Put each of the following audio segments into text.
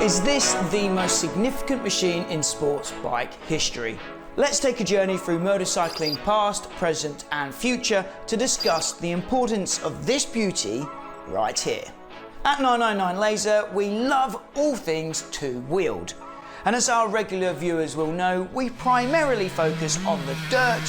Is this the most significant machine in sports bike history? Let's take a journey through motorcycling past, present and future to discuss the importance of this beauty right here. At 999 Laser, we love all things two-wheeled. And as our regular viewers will know, we primarily focus on the dirt,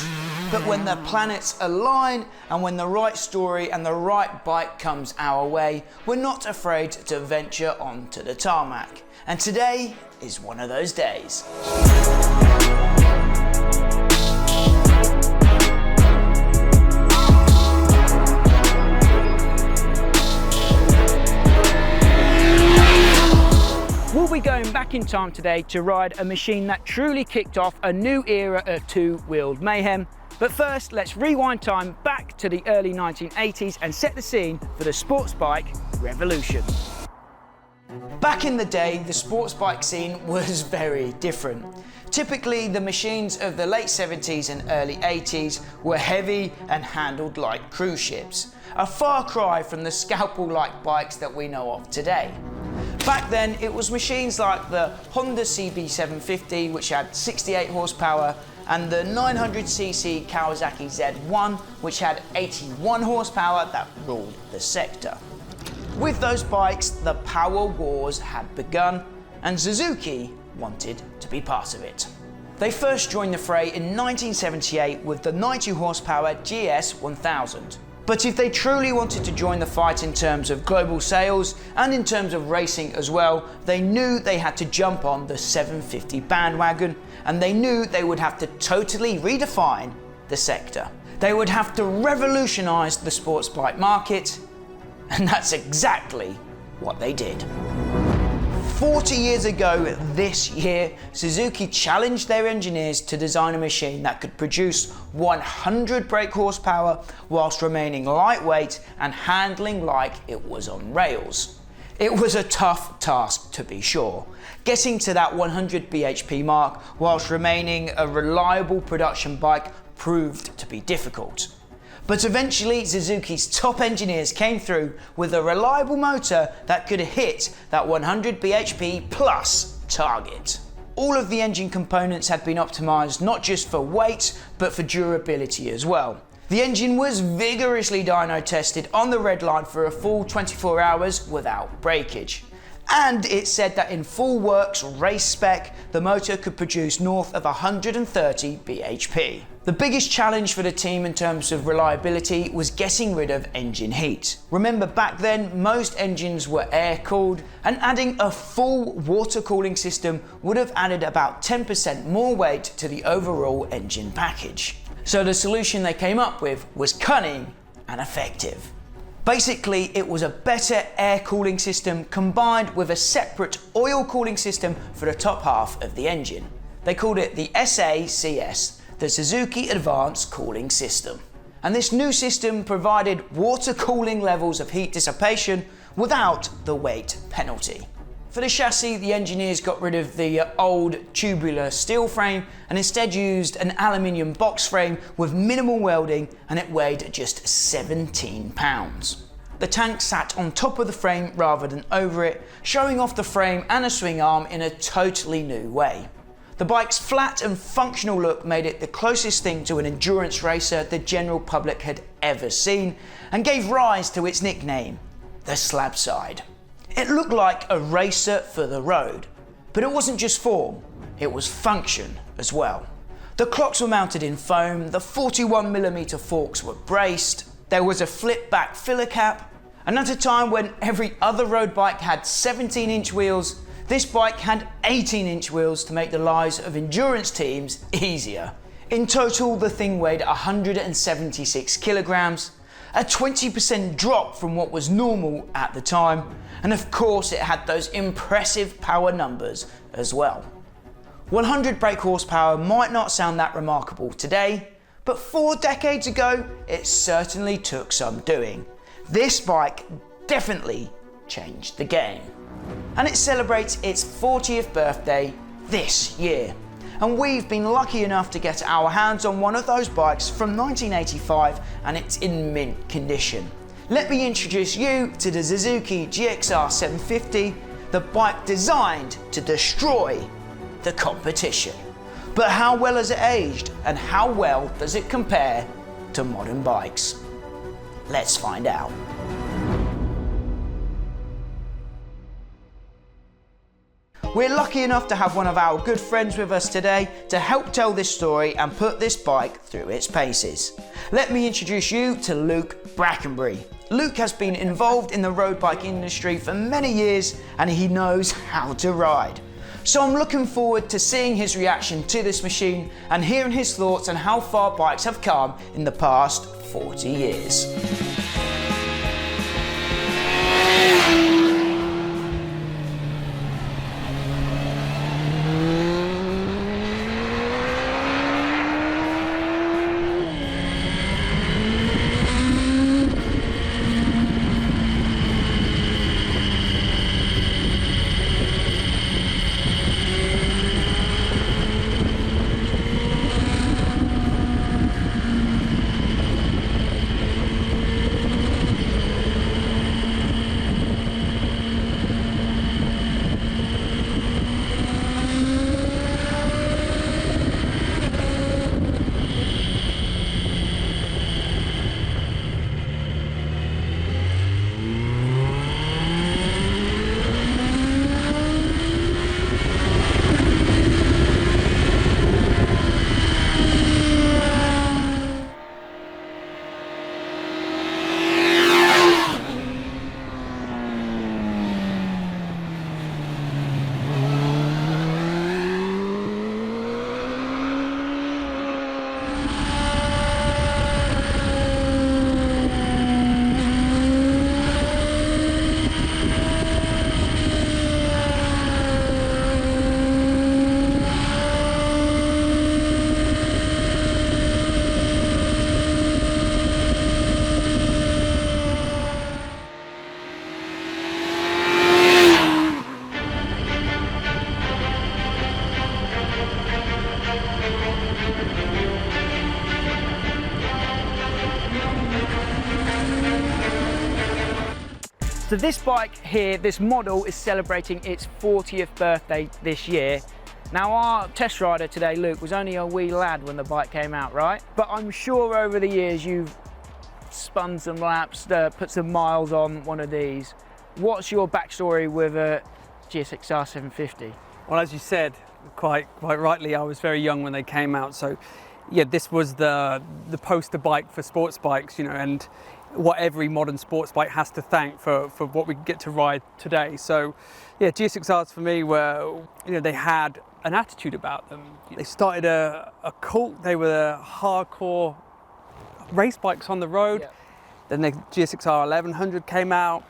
but when the planets align and when the right story and the right bike comes our way, we're not afraid to venture onto the tarmac. And today is one of those days. We'll be going back in time today to ride a machine that truly kicked off a new era of two-wheeled mayhem. But first, let's rewind time back to the early 1980s and set the scene for the sports bike revolution. Back in the day, the sports bike scene was very different. Typically, the machines of the late 70s and early 80s were heavy and handled like cruise ships, a far cry from the scalpel-like bikes that we know of today. Back then, it was machines like the Honda CB750, which had 68 horsepower, and the 900cc Kawasaki Z1, which had 81 horsepower that ruled the sector. With those bikes, the power wars had begun, and Suzuki wanted to be part of it. They first joined the fray in 1978 with the 90 horsepower GS1000. But if they truly wanted to join the fight in terms of global sales and in terms of racing as well, they knew they had to jump on the 750 bandwagon, and they knew they would have to totally redefine the sector. They would have to revolutionize the sports bike market, and that's exactly what they did. 40 years ago this year, Suzuki challenged their engineers to design a machine that could produce 100 brake horsepower whilst remaining lightweight and handling like it was on rails. It was a tough task to be sure, getting to that 100 bhp mark whilst remaining a reliable production bike proved to be difficult. But eventually, Suzuki's top engineers came through with a reliable motor that could hit that 100 bhp plus target. All of the engine components had been optimized not just for weight, but for durability as well. The engine was vigorously dyno tested on the red line for a full 24 hours without breakage. And it said that in full works race spec, the motor could produce north of 130 bhp. The biggest challenge for the team in terms of reliability was getting rid of engine heat. Remember, back then, most engines were air-cooled, and adding a full water cooling system would have added about 10% more weight to the overall engine package. So the solution they came up with was cunning and effective. Basically, it was a better air cooling system combined with a separate oil cooling system for the top half of the engine. They called it the SACS, the Suzuki Advanced Cooling System. And this new system provided water cooling levels of heat dissipation without the weight penalty. For the chassis, the engineers got rid of the old tubular steel frame and instead used an aluminium box frame with minimal welding, and it weighed just 17 pounds. The tank sat on top of the frame rather than over it, showing off the frame and a swing arm in a totally new way. The bike's flat and functional look made it the closest thing to an endurance racer the general public had ever seen, and gave rise to its nickname, the slab side. It looked like a racer for the road, but it wasn't just form, it was function as well. The clocks were mounted in foam, the 41mm forks were braced, there was a flip back filler cap, and at a time when every other road bike had 17-inch wheels, this bike had 18-inch wheels to make the lives of endurance teams easier. In total, the thing weighed 176 kilograms, a 20% drop from what was normal at the time, and of course it had those impressive power numbers as well. 100 brake horsepower might not sound that remarkable today, but 4 decades ago it certainly took some doing. This bike definitely changed the game. And it celebrates its 40th birthday this year. And we've been lucky enough to get our hands on one of those bikes from 1985, and it's in mint condition. Let me introduce you to the Suzuki GXR 750, the bike designed to destroy the competition. But how well has it aged, and how well does it compare to modern bikes? Let's find out. We're lucky enough to have one of our good friends with us today to help tell this story and put this bike through its paces. Let me introduce you to Luke Brackenbury. Luke has been involved in the road bike industry for many years and he knows how to ride. So I'm looking forward to seeing his reaction to this machine and hearing his thoughts on how far bikes have come in the past 40 years. So this bike here, this model, is celebrating its 40th birthday this year. Now our test rider today, Luke, was only a wee lad when the bike came out, right? But I'm sure over the years you've spun some laps, put some miles on one of these. What's your backstory with a GSXR 750? Well, as you said, quite rightly, I was very young when they came out. So yeah, this was the poster bike for sports bikes, you know, and what every modern sports bike has to thank for what we get to ride today. So yeah, GSXRs for me were, you know, they had an attitude about them. They started a cult. They were hardcore race bikes on the road. Yeah. Then the GSXR 1100 came out,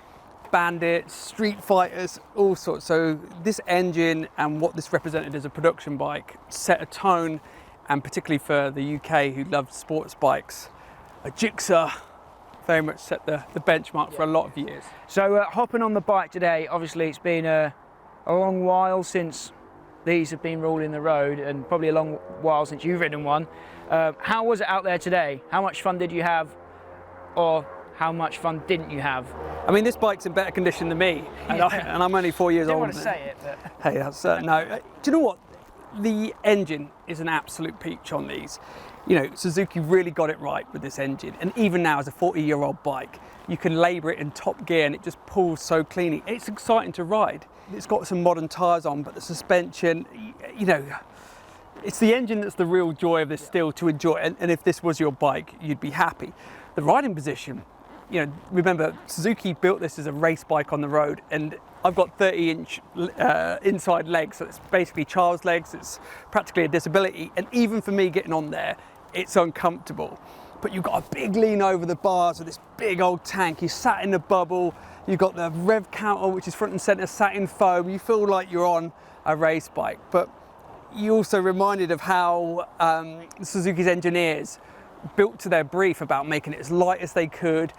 Bandits, Street Fighters, all sorts. So this engine and what this represented as a production bike set a tone, and particularly for the UK who loved sports bikes, a Gixxer very much set the benchmark for a lot of years. So hopping on the bike today, obviously it's been a long while since these have been ruling the road, and probably a long while since you've ridden one. How was it out there today? How much fun did you have, or how much fun didn't you have? I mean, this bike's in better condition than me, and, and I'm only 4 years old. I don't want to say it, but... Hey, that's, no. Do you know what? The engine is an absolute peach on these. You know, Suzuki really got it right with this engine, and even now as a 40-year-old bike, you can labour it in top gear and it just pulls so cleanly. It's exciting to ride. It's got some modern tyres on, but the suspension, you know, it's the engine that's the real joy of this still to enjoy. And if this was your bike, you'd be happy. The riding position, you know, remember Suzuki built this as a race bike on the road, and I've got 30-inch inside legs, so it's basically child's legs. It's practically a disability, and even for me getting on there, it's uncomfortable. But you've got a big lean over the bars with this big old tank. You sat in the bubble. You've got the rev counter, which is front and center, sat in foam. You feel like you're on a race bike. But you also reminded of how Suzuki's engineers built to their brief about making it as light as they could.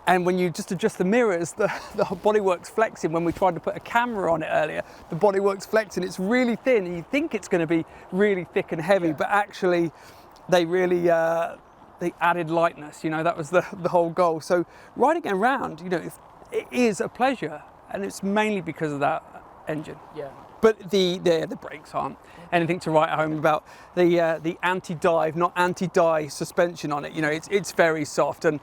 And when you just adjust the mirrors, the bodywork's flexing. When we tried to put a camera on it earlier, the bodywork's flexing. It's really thin, and you think it's going to be really thick and heavy, but actually, they really they added lightness. You know, that was the whole goal. So riding around, you know, it is a pleasure, and it's mainly because of that engine. Yeah. But the brakes aren't anything to write home about. The anti-dive, not anti-die suspension on it. You know, it's very soft, and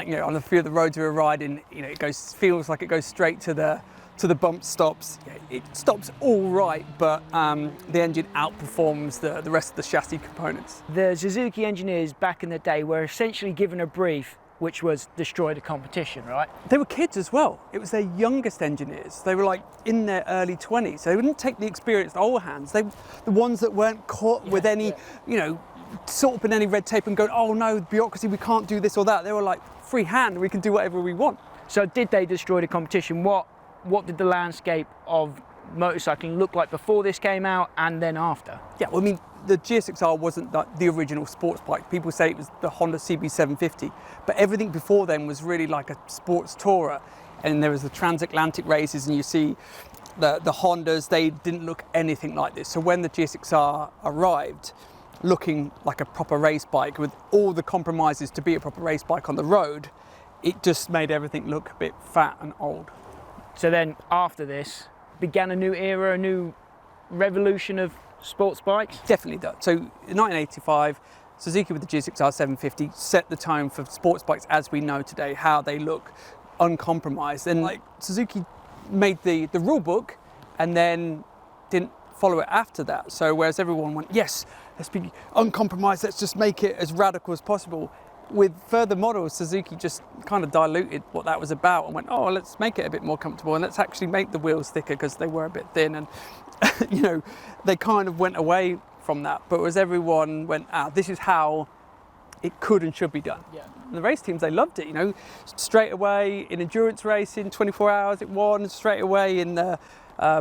you know, on a few of the roads we were riding, you know, feels like it goes straight to the bump stops. It stops all right, but the engine outperforms the rest of the chassis components. The Suzuki engineers back in the day were essentially given a brief which was destroy the competition, right? They were kids as well. It was their youngest engineers. They were like in their early 20s. They wouldn't take the experienced old hands. The ones that weren't caught with any, you know, sort up in any red tape and going, oh no, bureaucracy, we can't do this or that. They were like, free hand, we can do whatever we want. So did they destroy the competition? What did the landscape of motorcycling look like before this came out and then after? Yeah, well, I mean, the GSXR wasn't the original sports bike. People say it was the Honda CB750, but everything before then was really like a sports tourer. And there was the transatlantic races, and you see the Hondas, they didn't look anything like this. So when the GSXR arrived, looking like a proper race bike with all the compromises to be a proper race bike on the road, it just made everything look a bit fat and old. So then after this began a new era, a new revolution of sports bikes? Definitely does. So in 1985, Suzuki with the GSXR 750 set the tone for sports bikes as we know today, how they look, uncompromised. And like Suzuki made the rule book and then didn't follow it after that. So whereas everyone went, yes, let's be uncompromised, let's just make it as radical as possible. With further models, Suzuki just kind of diluted what that was about and went, oh, let's make it a bit more comfortable and let's actually make the wheels thicker because they were a bit thin. And, you know, they kind of went away from that. But as everyone went, this is how it could and should be done. Yeah. And the race teams, they loved it, you know, straight away in endurance racing, 24 hours it won, straight away in the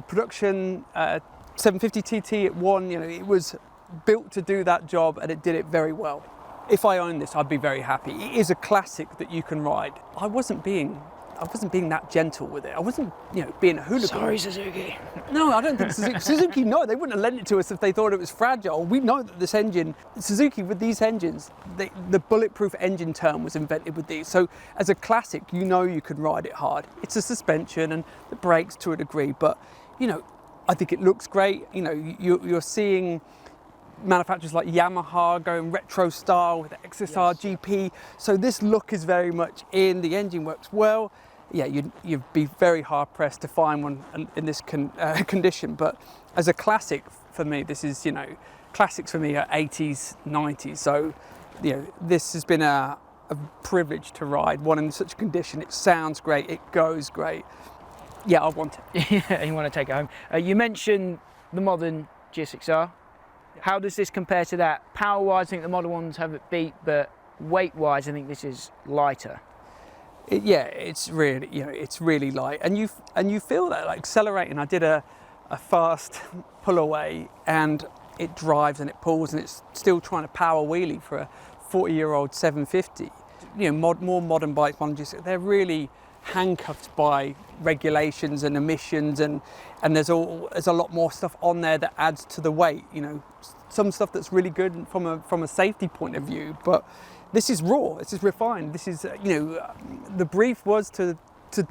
production 750 TT it won. You know, it was built to do that job and it did it very well. If I owned this, I'd be very happy. It is a classic that you can ride. I wasn't being that gentle with it. I wasn't, you know, being a hooligan. Sorry, Suzuki. No, I don't think Suzuki, no, they wouldn't have lent it to us if they thought it was fragile. We know that this engine, Suzuki with these engines, the bulletproof engine term was invented with these. So as a classic, you know you can ride it hard. It's a suspension and the brakes to a degree, but, you know, I think it looks great. You know, you're seeing manufacturers like Yamaha going retro style with the XSR GP. So this look is very much in, the engine works well. Yeah, you'd be very hard pressed to find one in this condition. But as a classic for me, this is, you know, classics for me are 80s, 90s. So, you know, this has been a privilege to ride one in such a condition. It sounds great, it goes great. Yeah, I want it. Yeah, you want to take it home. You mentioned the modern GSXR. How does this compare to that? Power-wise, I think the modern ones have it beat, but weight-wise, I think this is lighter. It's really, you know, it's really light, and you feel that like accelerating. I did a fast pull away, and it drives and it pulls, and it's still trying to power wheelie for a 40-year-old 750. You know, more modern bikes, they're really handcuffed by regulations and emissions, and there's a lot more stuff on there that adds to the weight. You know, some stuff that's really good from a safety point of view, but this is raw, this is refined, this is, you know, the brief was to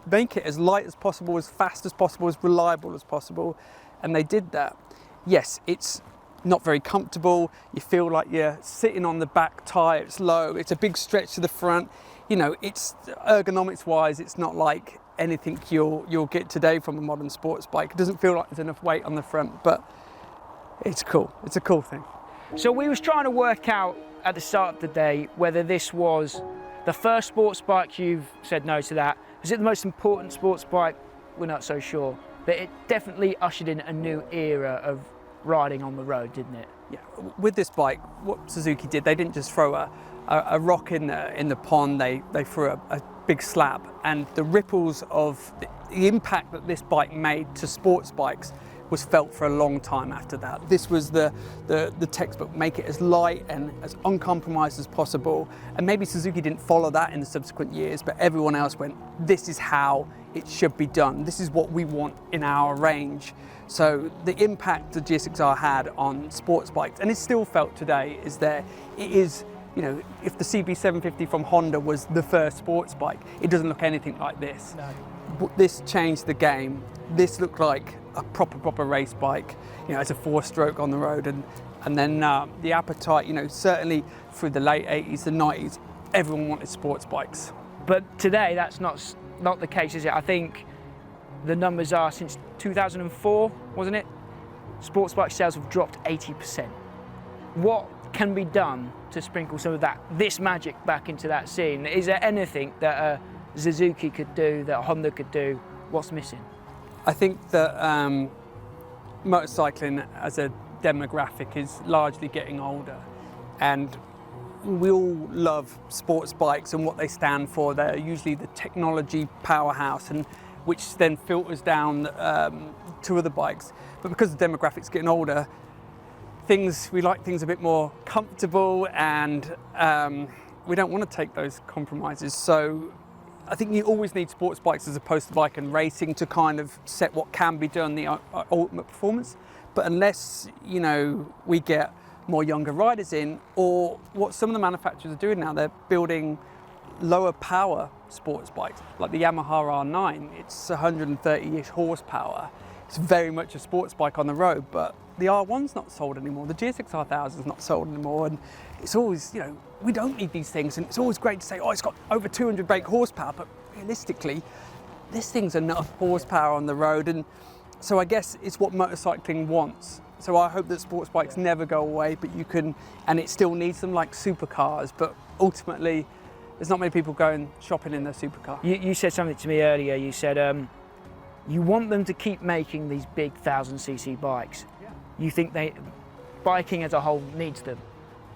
make it as light as possible, as fast as possible, as reliable as possible, and they did that. Yes, it's not very comfortable, you feel like you're sitting on the back tire, it's low, it's a big stretch to the front. You know, it's ergonomics wise, it's not like anything you'll get today from a modern sports bike. It doesn't feel like there's enough weight on the front, but it's cool, it's a cool thing. So we was trying to work out at the start of the day whether this was the first sports bike. You've said no to that. Was it the most important sports bike? We're not so sure, but it definitely ushered in a new era of riding on the road, didn't it? Yeah, with this bike, what Suzuki did, they didn't just throw a rock in the pond, they threw a big slab, and the ripples of the impact that this bike made to sports bikes was felt for a long time after that. This was the textbook, make it as light and as uncompromised as possible. And maybe Suzuki didn't follow that in the subsequent years, but everyone else went, this is how it should be done. This is what we want in our range. So the impact the GSXR had on sports bikes, and it's still felt today, is there. It is, you know, if the CB750 from Honda was the first sports bike, it doesn't look anything like this. No. This changed the game. This looked like a proper race bike, you know, as a 4-stroke on the road. And then the appetite, you know, certainly through the late 80s, the 90s, everyone wanted sports bikes. But today, that's not the case, is it? I think the numbers are since 2004, wasn't it? Sports bike sales have dropped 80%. What can be done to sprinkle some of this magic back into that scene? Is there anything that Suzuki could do, that Honda could do? What's missing? I think that motorcycling as a demographic is largely getting older, and we all love sports bikes and what they stand for. They're usually the technology powerhouse, and which then filters down to other bikes. But because the demographic's getting older, we like things a bit more comfortable, and we don't want to take those compromises. So I think you always need sports bikes as opposed to bike and racing to kind of set what can be done, the ultimate performance. But unless, you know, we get more younger riders in, or what some of the manufacturers are doing now, they're building lower power sports bikes, like the Yamaha R9. It's 130-ish horsepower. It's very much a sports bike on the road, but the R1's not sold anymore. The GSXR 1000's not sold anymore. And it's always, you know, we don't need these things. And it's always great to say, oh, it's got over 200 brake horsepower, but realistically, this thing's enough horsepower on the road. And so I guess it's what motorcycling wants. So I hope that sports bikes never go away, but you can, and it still needs them like supercars, but ultimately, there's not many people going shopping in their supercar. You said something to me earlier. You said you want them to keep making these big 1000cc bikes. Yeah. You think biking as a whole needs them,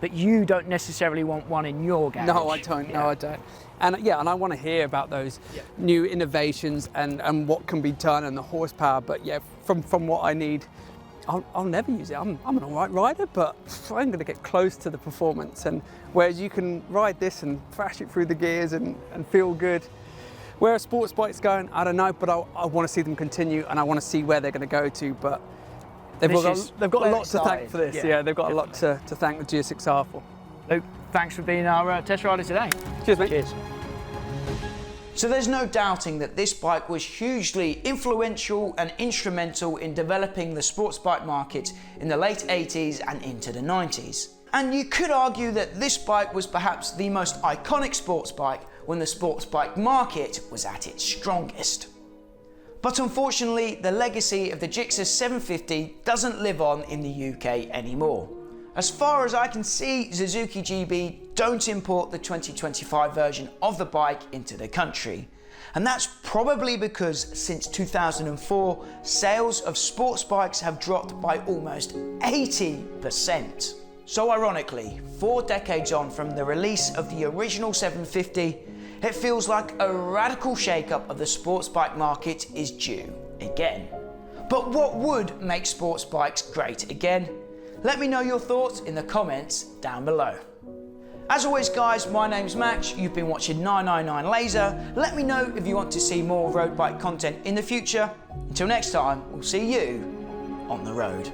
but you don't necessarily want one in your garage. No, I don't. Yeah. No, I don't. And yeah, and I want to hear about those new innovations and what can be done and the horsepower. But yeah, from what I need, I'll never use it. I'm an all right rider, but I'm going to get close to the performance. And whereas you can ride this and thrash it through the gears and feel good, where a sports bike's going, I don't know, but I want to see them continue, and I want to see where they're going to go to. But they've got a lot to thank for this. Yeah, they've got a lot to thank the GSXR for. Luke, thanks for being our test rider today. Cheers, mate. Cheers. So there's no doubting that this bike was hugely influential and instrumental in developing the sports bike market in the late 80s and into the 90s. And you could argue that this bike was perhaps the most iconic sports bike when the sports bike market was at its strongest. But unfortunately, the legacy of the Gixxer 750 doesn't live on in the UK anymore. As far as I can see, Suzuki GB don't import the 2025 version of the bike into the country. And that's probably because since 2004, sales of sports bikes have dropped by almost 80%. So ironically, 4 decades on from the release of the original 750, it feels like a radical shake-up of the sports bike market is due again. But what would make sports bikes great again? Let me know your thoughts in the comments down below. As always guys, my name's Max, you've been watching 999 Laser. Let me know if you want to see more road bike content in the future. Until next time, we'll see you on the road.